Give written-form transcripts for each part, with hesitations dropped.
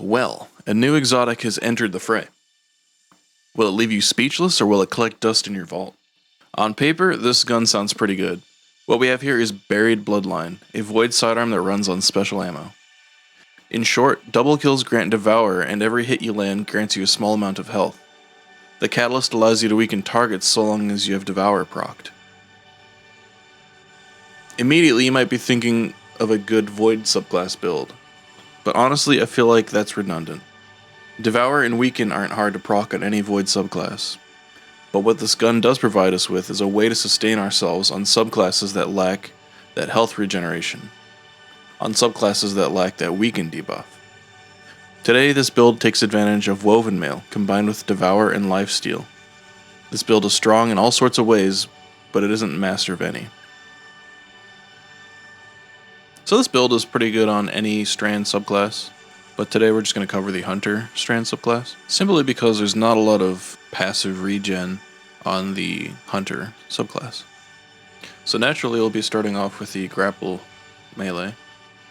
Well, a new exotic has entered the fray. Will it leave you speechless or will it collect dust in your vault? On paper, this gun sounds pretty good. What we have here is Buried Bloodline, a Void sidearm that runs on special ammo. In short, double kills grant Devour, and every hit you land grants you a small amount of health. The catalyst allows you to weaken targets so long as you have Devour procced. Immediately, you might be thinking of a good Void Subclass build, but honestly, I feel like that's redundant. Devour and Weaken aren't hard to proc on any Void subclass, but what this gun does provide us with is a way to sustain ourselves on subclasses that lack that health regeneration, on subclasses that lack that Weaken debuff. Today, this build takes advantage of Woven Mail combined with Devour and Lifesteal. This build is strong in all sorts of ways, but it isn't master of any. So this build is pretty good on any Strand subclass, but today we're just going to cover the Hunter Strand subclass, simply because there's not a lot of passive regen on the Hunter subclass. So naturally we'll be starting off with the grapple melee,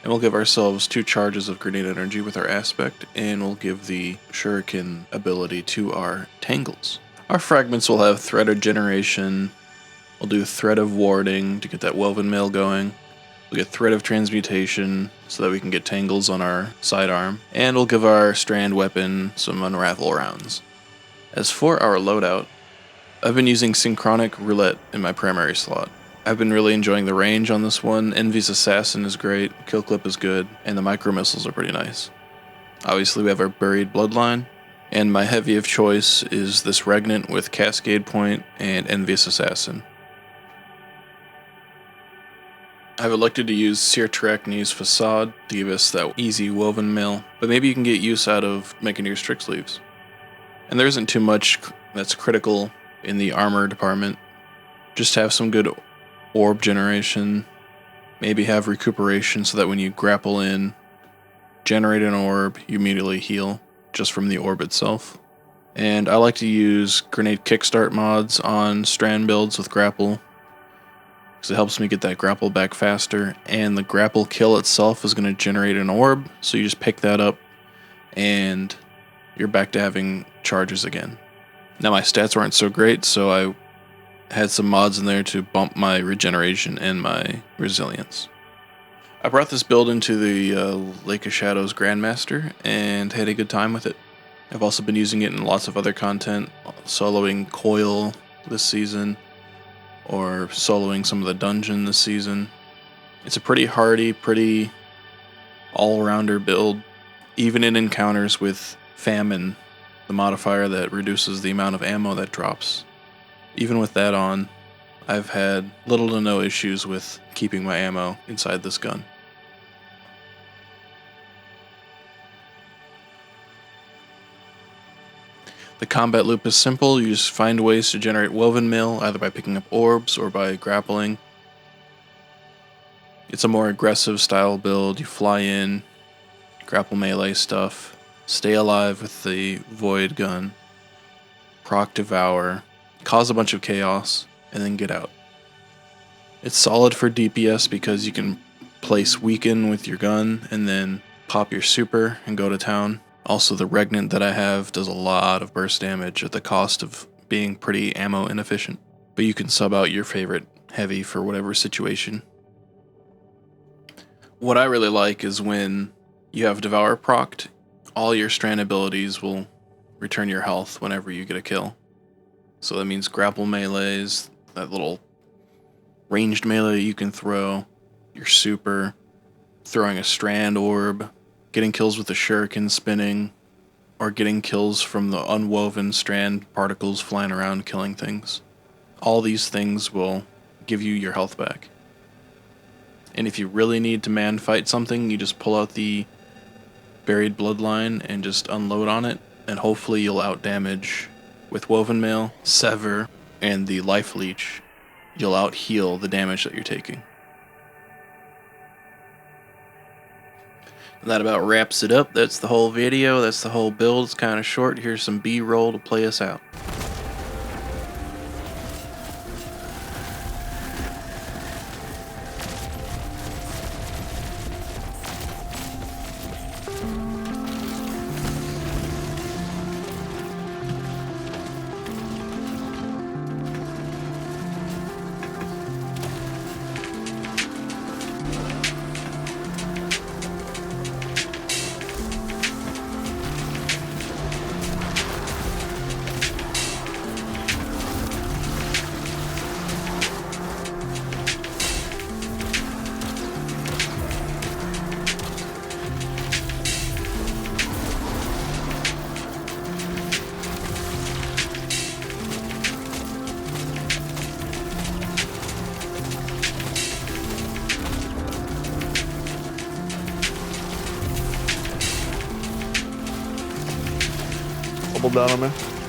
and we'll give ourselves 2 charges of grenade energy with our aspect, and we'll give the shuriken ability to our tangles. Our fragments will have threat of generation, we'll do threat of warding to get that woven mail going. We'll get Threat of Transmutation so that we can get Tangles on our sidearm, and we'll give our Strand weapon some Unravel rounds. As for our loadout, I've been using Synchronic Roulette in my primary slot. I've been really enjoying the range on this one. Envy's Assassin is great, Kill Clip is good, and the micro missiles are pretty nice. Obviously we have our Buried Bloodline, and my heavy of choice is this Regnant with Cascade Point and Envious Assassin. I've elected to use Sirtrakni's Facade to give us that easy woven mail, but maybe you can get use out of making your Strix Sleeves. And there isn't too much that's critical in the armor department. Just have some good orb generation, maybe have recuperation so that when you grapple in, generate an orb, you immediately heal just from the orb itself. And I like to use grenade kickstart mods on Strand builds with grapple, because it helps me get that grapple back faster, and the grapple kill itself is going to generate an orb, so you just pick that up and you're back to having charges again. Now my stats aren't so great, so I had some mods in there to bump my regeneration and my resilience. I brought this build into the Lake of Shadows Grandmaster and had a good time with it. I've also been using it in lots of other content, soloing Coil this season, or soloing some of the dungeon this season. It's a pretty hardy, pretty all-rounder build, even in encounters with Famine, the modifier that reduces the amount of ammo that drops. Even with that on, I've had little to no issues with keeping my ammo inside this gun. The combat loop is simple. You just find ways to generate woven mail, either by picking up orbs or by grappling. It's a more aggressive style build. You fly in, grapple melee stuff, stay alive with the void gun, proc Devour, cause a bunch of chaos, and then get out. It's solid for DPS because you can place Weaken with your gun and then pop your super and go to town. Also, the Regnant that I have does a lot of burst damage at the cost of being pretty ammo inefficient. But you can sub out your favorite heavy for whatever situation. What I really like is when you have Devour procced, all your Strand abilities will return your health whenever you get a kill. So that means grapple melees, that little ranged melee you can throw, your super, throwing a Strand orb, getting kills with the shuriken spinning, or getting kills from the unwoven Strand particles flying around killing things. All these things will give you your health back. And if you really need to man fight something, you just pull out the Buried Bloodline and just unload on it, and hopefully you'll outdamage with Woven Mail, Sever, and the Life Leech. You'll out heal the damage that you're taking. And that about wraps it up. That's the whole video. That's the whole build. It's kind of short. Here's some B-roll to play us out. double down on me.